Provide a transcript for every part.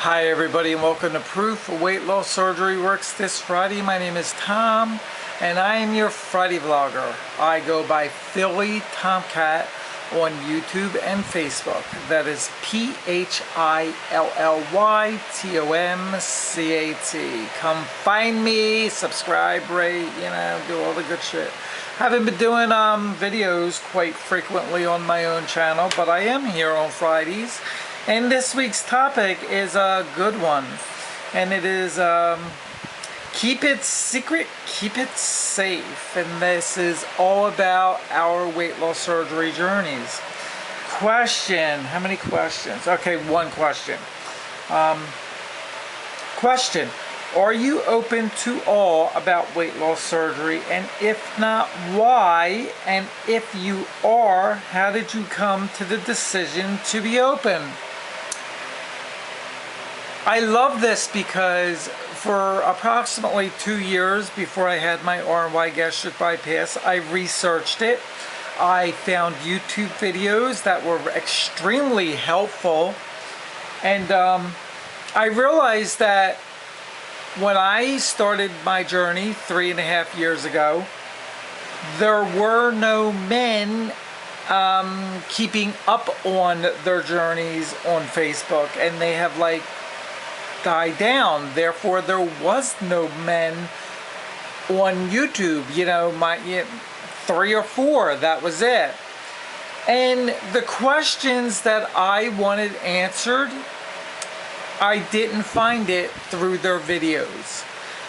Hi everybody and welcome to Proof Weight Loss Surgery Works this Friday. My name is Tom and I am your Friday vlogger. I go by Philly Tomcat on YouTube and Facebook. That is PhillyTomcat. Come find me, subscribe, rate, do all the good shit. Haven't been doing videos quite frequently on my own channel, but I am here on Fridays. And this week's topic is a good one, and it is keep it secret, keep it safe. And this is all about our weight loss surgery journeys. Question, how many questions? Okay, one question. Question, are you open to all about weight loss surgery? And if not, why? And if you are, how did you come to the decision to be open? I love this because for approximately 2 years before I had my RNY gastric bypass, I researched it. I found YouTube videos that were extremely helpful. And I realized that when I started my journey 3.5 years ago, there were no men keeping up on their journeys on Facebook, and they have died down. Therefore, there was no men on YouTube. My 3 or 4, that was it. And the questions that I wanted answered, I didn't find it through their videos.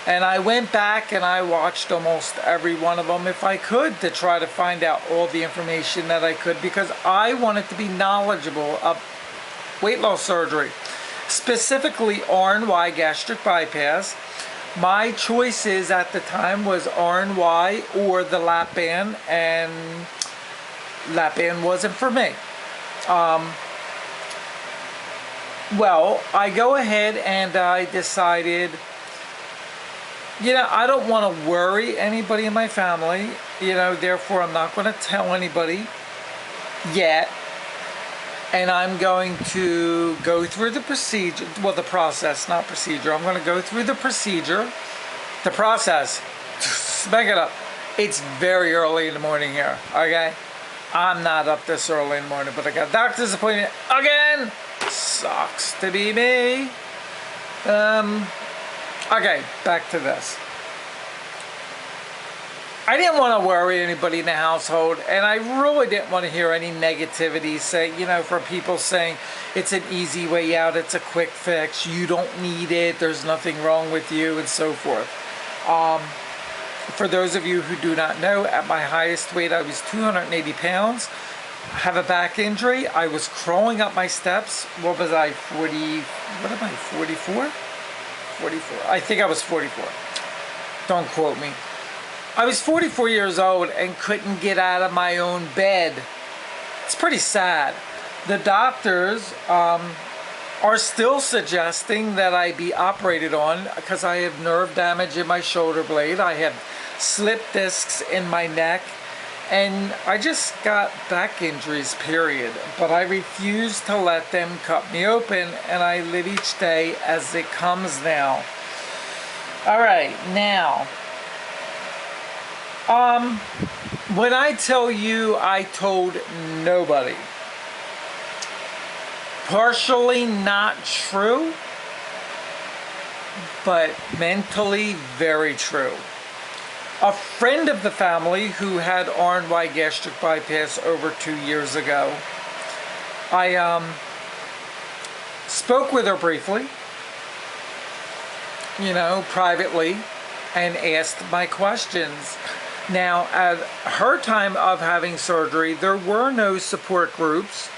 And I went back and I watched almost every one of them if I could, to try to find out all the information that I could, because I wanted to be knowledgeable of weight loss surgery. Specifically RNY gastric bypass. My choices at the time was RNY or the lap band, and lap band wasn't for me. Well, I go ahead and I decided, I don't want to worry anybody in my family, therefore I'm not going to tell anybody yet. And I'm going to go through the procedure, well, the process, not procedure. I'm going to go through the procedure, the process. Back it up. It's very early in the morning here, okay? I'm not up this early in the morning, but I got a doctor's appointment again. Sucks to be me. Okay, back to this. I didn't want to worry anybody in the household, and I really didn't want to hear any negativity from people saying it's an easy way out, it's a quick fix, you don't need it, there's nothing wrong with you, and so forth. For those of you who do not know, at my highest weight, I was 280 pounds. I have a back injury. I was crawling up my steps. What was I, 44? 44. I think I was 44. Don't quote me. I was 44 years old and couldn't get out of my own bed. It's pretty sad. The doctors are still suggesting that I be operated on because I have nerve damage in my shoulder blade. I have slip discs in my neck, and I just got back injuries, period. But I refuse to let them cut me open, and I live each day as it comes now. All right, now, when I tell you I told nobody, partially not true, but mentally very true. A friend of the family who had RNY gastric bypass over 2 years ago, I spoke with her briefly, privately, and asked my questions. Now, at her time of having surgery, there were no support groups.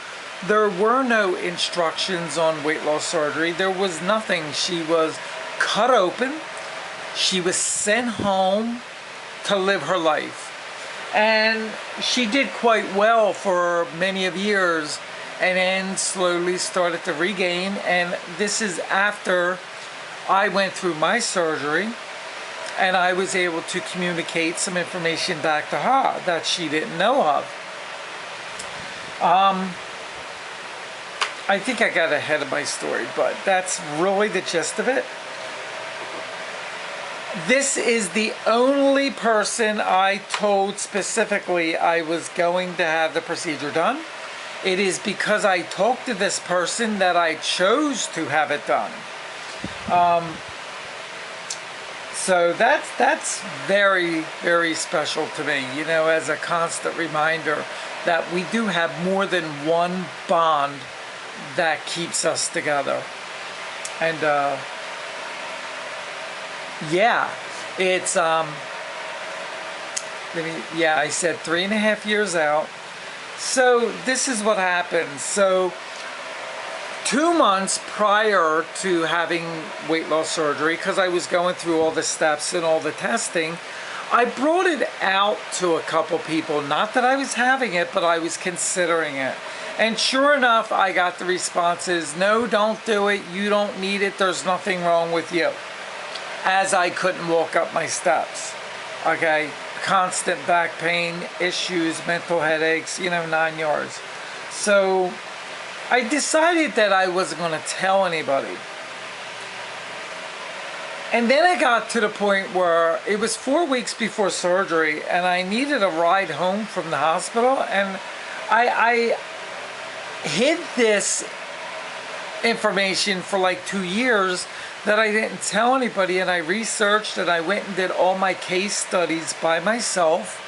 There were no instructions on weight loss surgery. There was nothing. She was cut open. She was sent home to live her life. And she did quite well for many of years, and then slowly started to regain. And this is after I went through my surgery, and I was able to communicate some information back to her that she didn't know of. I think I got ahead of my story, but that's really the gist of it. This is the only person I told specifically I was going to have the procedure done. It is because I talked to this person that I chose to have it done. So that's very, very special to me, you know, as a constant reminder that we do have more than one bond that keeps us together. And yeah, it's I said 3.5 years out. So this is what happened. So 2 months prior to having weight loss surgery, because I was going through all the steps and all the testing, I brought it out to a couple people. Not that I was having it, but I was considering it. And sure enough, I got the responses, no, don't do it, you don't need it, there's nothing wrong with you. As I couldn't walk up my steps, okay? Constant back pain, issues, mental headaches, you know, 9 yards. So I decided that I wasn't going to tell anybody. And then I got to the point where it was 4 weeks before surgery and I needed a ride home from the hospital, and I hid this information for like 2 years that I didn't tell anybody, and I researched and I went and did all my case studies by myself,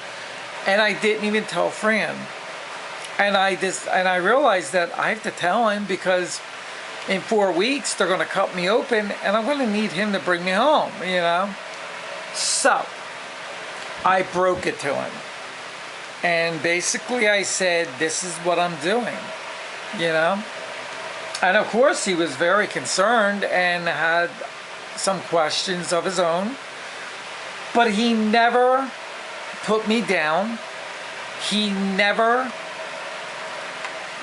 and I didn't even tell Fran. And I realized that I have to tell him, because in 4 weeks they're going to cut me open and I'm going to need him to bring me home, you know. So I broke it to him, and basically I said, this is what I'm doing, you know. And of course he was very concerned and had some questions of his own, but he never put me down. He never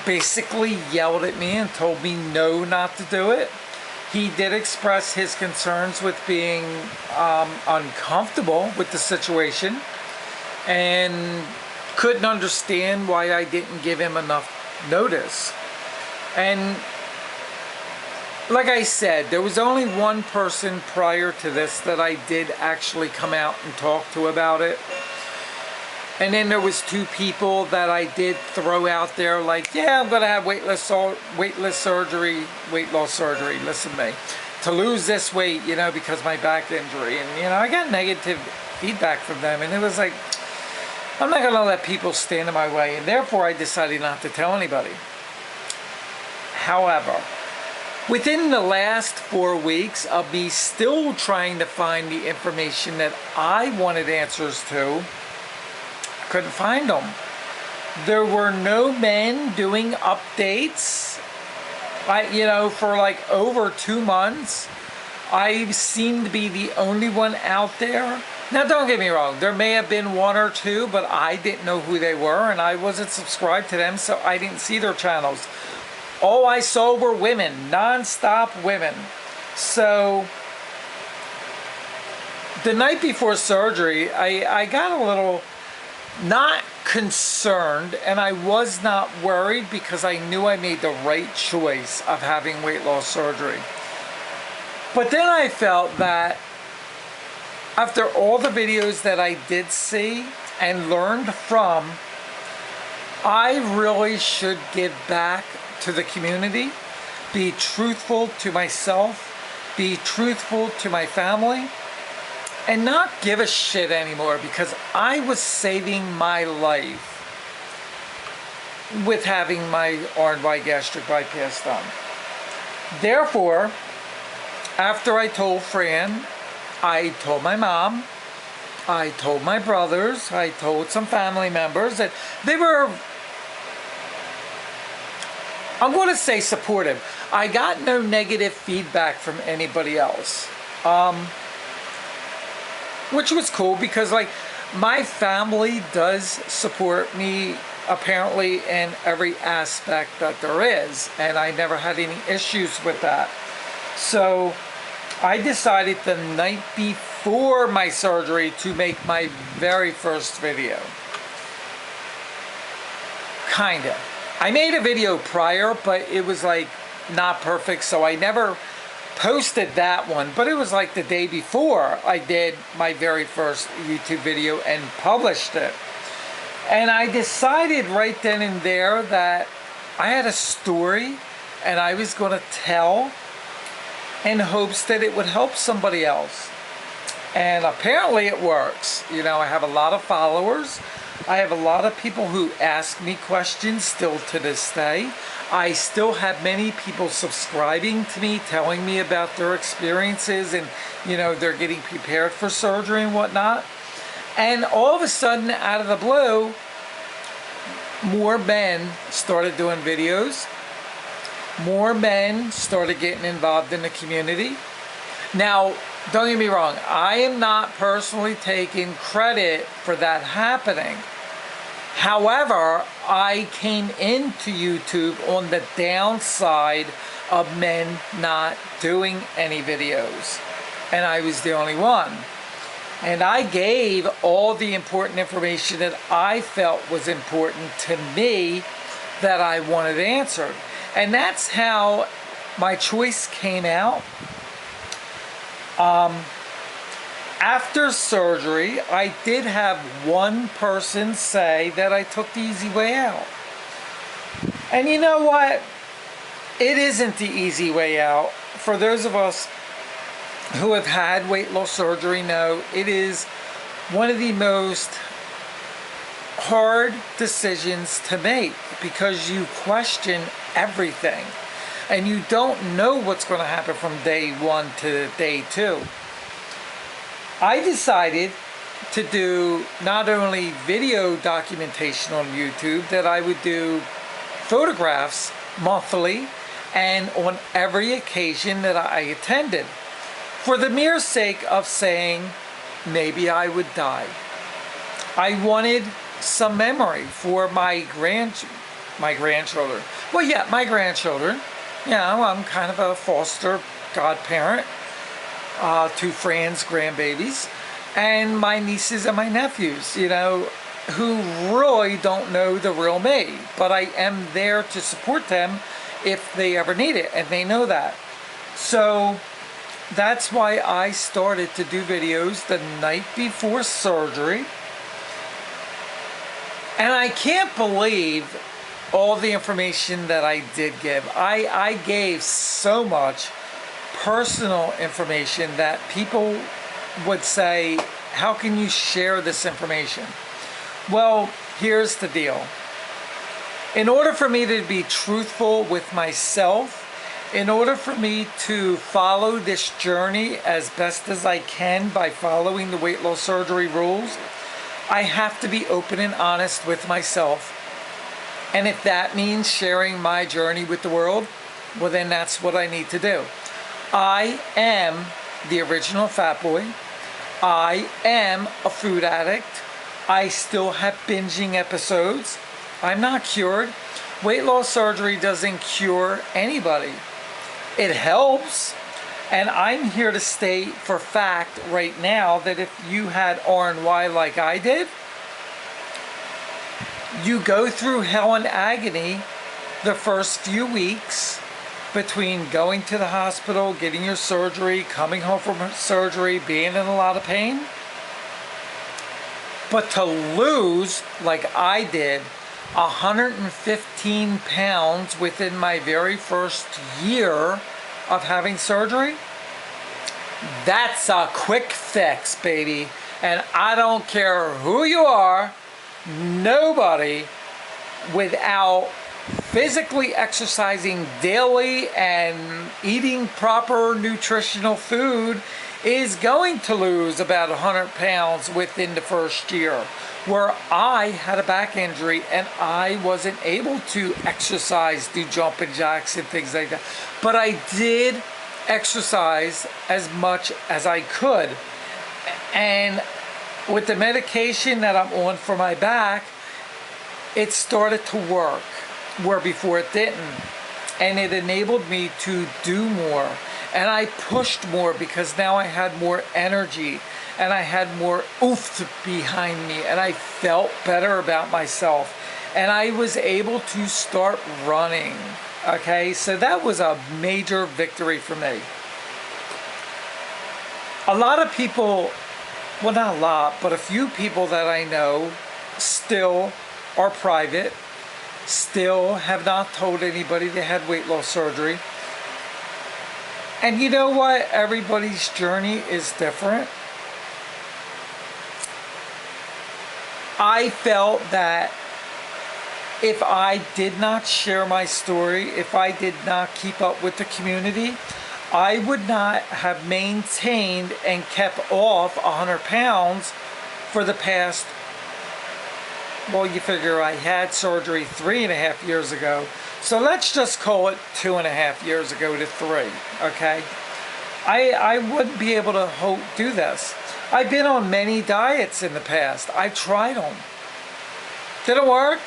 basically yelled at me and told me no, not to do it. He did express his concerns with being uncomfortable with the situation and couldn't understand why I didn't give him enough notice. And like I said, there was only one person prior to this that I did actually come out and talk to about it. And then there was 2 people that I did throw out there, like, yeah, I'm going to have weight loss surgery, listen to me, to lose this weight, you know, because of my back injury. And, you know, I got negative feedback from them, and it was like, I'm not going to let people stand in my way, and therefore I decided not to tell anybody. However, within the last 4 weeks of me still trying to find the information that I wanted answers to, I couldn't find them. There were no men doing updates. For like over 2 months, I seemed to be the only one out there. Now, don't get me wrong, there may have been 1 or 2, but I didn't know who they were, and I wasn't subscribed to them, so I didn't see their channels. All I saw were women, non-stop women. So the night before surgery, I got a little not concerned, and I was not worried, because I knew I made the right choice of having weight loss surgery. But then I felt that after all the videos that I did see and learned from, I really should give back to the community, be truthful to myself, be truthful to my family, and not give a shit anymore, because I was saving my life with having my RNY gastric bypass done. Therefore, after I told Fran, I told my mom, I told my brothers, I told some family members, that they were, I'm going to say, supportive. I got no negative feedback from anybody else. Which was cool, because like my family does support me apparently in every aspect that there is, and I never had any issues with that. So I decided the night before my surgery to make my very first video. Kinda. I made a video prior, but it was like not perfect, so I never posted that one. But it was like the day before I did my very first YouTube video and published it. And I decided right then and there that I had a story and I was going to tell in hopes that it would help somebody else. And apparently it works. You know, I have a lot of followers. I have a lot of people who ask me questions still to this day. I still have many people subscribing to me, telling me about their experiences, and, you know, they're getting prepared for surgery and whatnot. And all of a sudden, out of the blue, more men started doing videos. More men started getting involved in the community. Now, don't get me wrong, I am not personally taking credit for that happening. However, I came into YouTube on the downside of men not doing any videos. And I was the only one. And I gave all the important information that I felt was important to me that I wanted answered. And that's how my choice came out. After surgery, I did have one person say that I took the easy way out. And you know what? It isn't the easy way out. For those of us who have had weight loss surgery know it is one of the most hard decisions to make because you question everything and you don't know what's going to happen from day 1 to day 2. I decided to do not only video documentation on YouTube, that I would do photographs monthly and on every occasion that I attended, for the mere sake of saying maybe I would die. I wanted some memory for my grandchildren. Well, yeah, my grandchildren. You know, I'm kind of a foster godparent to Fran's grandbabies, and my nieces and my nephews, you know, who really don't know the real me, but I am there to support them if they ever need it, and they know that. So that's why I started to do videos the night before surgery. And I can't believe all the information that I did give. I gave so much personal information that people would say, how can you share this information? Well, here's the deal. In order for me to be truthful with myself, in order for me to follow this journey as best as I can by following the weight loss surgery rules, I have to be open and honest with myself. And if that means sharing my journey with the world, well, then that's what I need to do. I am the original fat boy. I am a food addict. I still have binging episodes. I'm not cured. Weight loss surgery doesn't cure anybody. It helps. And I'm here to state for fact right now that if you had RNY like I did, you go through hell and agony the first few weeks between going to the hospital, getting your surgery, coming home from surgery, being in a lot of pain. But to lose, like I did, 115 pounds within my very first year of having surgery, that's a quick fix, baby. And I don't care who you are, nobody without physically exercising daily and eating proper nutritional food is going to lose about 100 pounds within the first year. Where I had a back injury and I wasn't able to exercise, do jumping jacks and things like that. But I did exercise as much as I could. And with the medication that I'm on for my back, it started to work, where before it didn't. And it enabled me to do more. And I pushed more because now I had more energy and I had more oomph behind me and I felt better about myself. and I was able to start running. Okay, so that was a major victory for me. A lot of people, well, not a lot, but a few people that I know still are private, still have not told anybody they had weight loss surgery. And you know what? Everybody's journey is different. I felt that if I did not share my story, if I did not keep up with the community, I would not have maintained and kept off 100 pounds for the past, well, you figure I had surgery 3.5 years ago. So let's just call it 2.5 years ago to 3, okay? I wouldn't be able to do this. I've been on many diets in the past. I've tried them. Didn't work.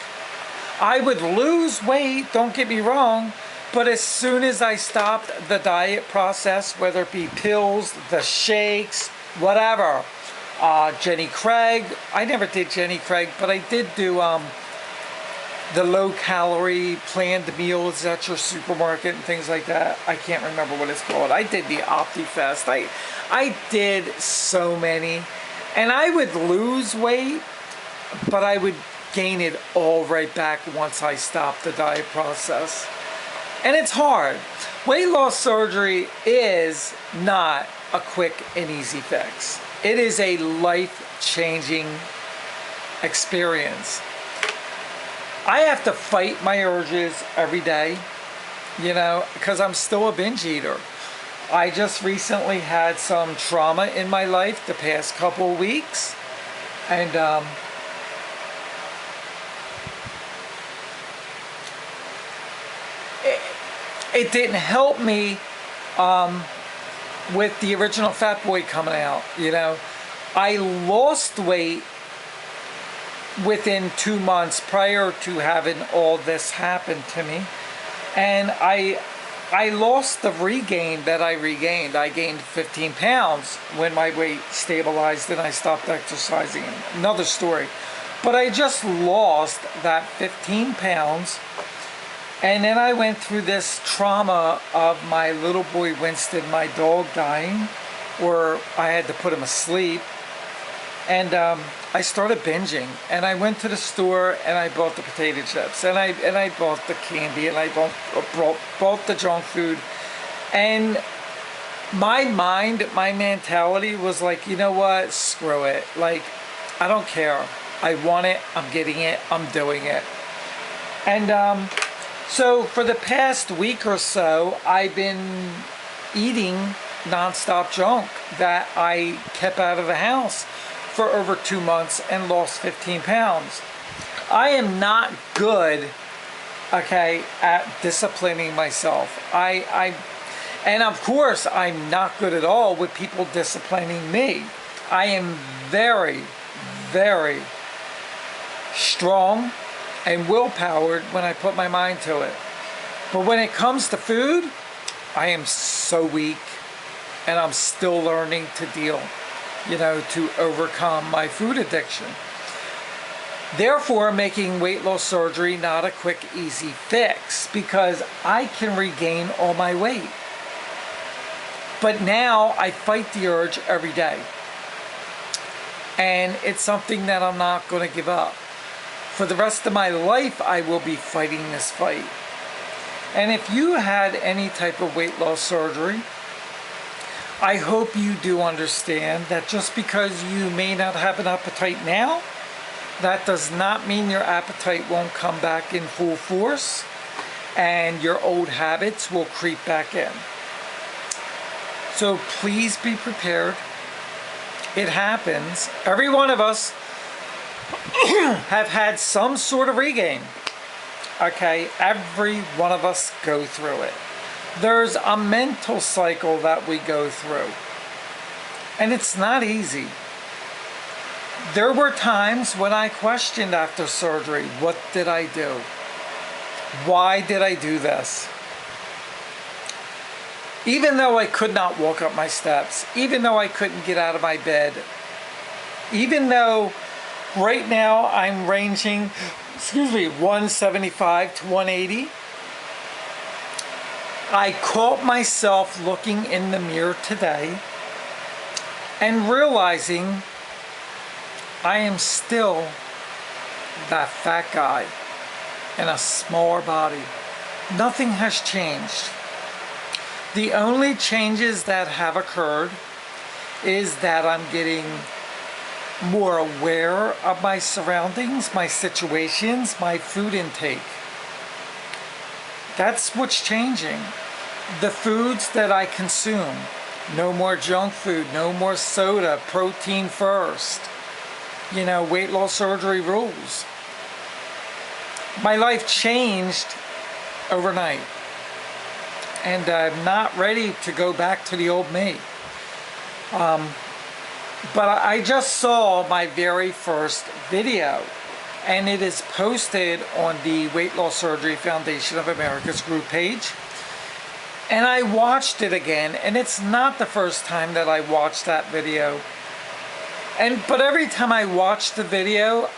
I would lose weight, don't get me wrong, but as soon as I stopped the diet process, whether it be pills, the shakes, whatever, Jenny Craig, I never did Jenny Craig, but I did do the low-calorie planned meals at your supermarket and things like that. I can't remember what it's called. I did the OptiFest. I did so many, and I would lose weight, but I would gain it all right back once I stopped the diet process. And it's hard. Weight loss surgery is not a quick and easy fix. It is a life-changing experience. I have to fight my urges every day, you know, because I'm still a binge eater. I just recently had some trauma in my life the past couple of weeks, and it didn't help me with the original Fat Boy coming out, you know. I lost weight within 2 months prior to having all this happen to me, and I lost the regain that I regained. I gained 15 pounds when my weight stabilized and I stopped exercising. Another story. But I just lost that 15 pounds, and then I went through this trauma of my little boy Winston, my dog, dying, where I had to put him asleep. And I started binging, and I went to the store and I bought the potato chips, and I bought the candy, and I bought the junk food. And my mind, my mentality was like, you know what, screw it. Like, I don't care. I want it, I'm getting it, I'm doing it. And so for the past week or so, I've been eating nonstop junk that I kept out of the house for over 2 months and lost 15 pounds. I am not good, okay, at disciplining myself. And of course, I'm not good at all with people disciplining me. I am very, very strong and willpowered when I put my mind to it. But when it comes to food, I am so weak, and I'm still learning to deal, you know, to overcome my food addiction. Therefore, making weight loss surgery not a quick, easy fix, because I can regain all my weight. But now I fight the urge every day. And it's something that I'm not going to give up. For the rest of my life, I will be fighting this fight. And if you had any type of weight loss surgery, I hope you do understand that just because you may not have an appetite now, that does not mean your appetite won't come back in full force, and your old habits will creep back in. So please be prepared. It happens. Every one of us have had some sort of regain. Okay, every one of us go through it. There's a mental cycle that we go through, and it's not easy. There were times when I questioned after surgery, what did I do? Why did I do this? Even though I could not walk up my steps, even though I couldn't get out of my bed, even though right now I'm ranging 175 to 180. I caught myself looking in the mirror today and realizing I am still that fat guy in a smaller body. Nothing has changed. The only changes that have occurred is that I'm getting more aware of my surroundings, my situations, my food intake. That's what's changing. The foods that I consume. No more junk food, no more soda, protein first. You know, weight loss surgery rules. My life changed overnight. And I'm not ready to go back to the old me. But I just saw my very first video, and it is posted on the Weight Loss Surgery Foundation of America's group page. And I watched it again, and it's not the first time that I watched that video. But every time I watch the video,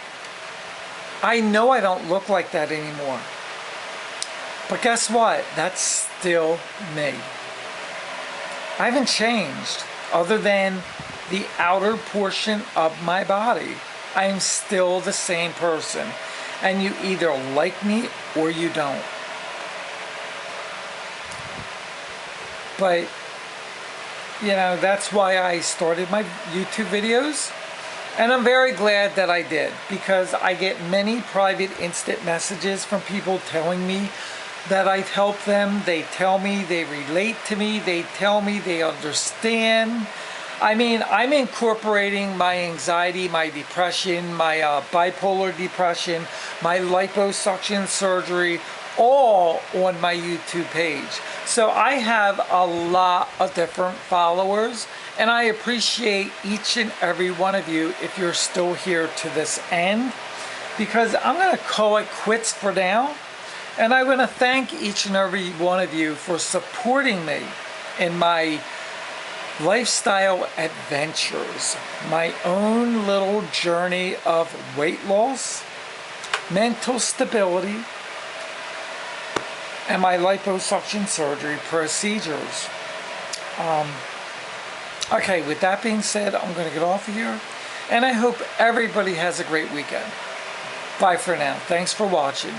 I know I don't look like that anymore. But guess what? That's still me. I haven't changed, other than the outer portion of my body. I am still the same person. And you either like me or you don't. But, you know, that's why I started my YouTube videos. And I'm very glad that I did, because I get many private instant messages from people telling me that I've helped them. They tell me they relate to me. They tell me they understand. I mean, I'm incorporating my anxiety, my depression, my bipolar depression, my liposuction surgery, all on my YouTube page. So I have a lot of different followers, and I appreciate each and every one of you if you're still here to this end, because I'm going to call it quits for now. And I want to thank each and every one of you for supporting me in my lifestyle adventures, my own little journey of weight loss, mental stability, and my liposuction surgery procedures. Okay, with that being said, I'm going to get off of here, and I hope everybody has a great weekend. Bye for now. Thanks for watching.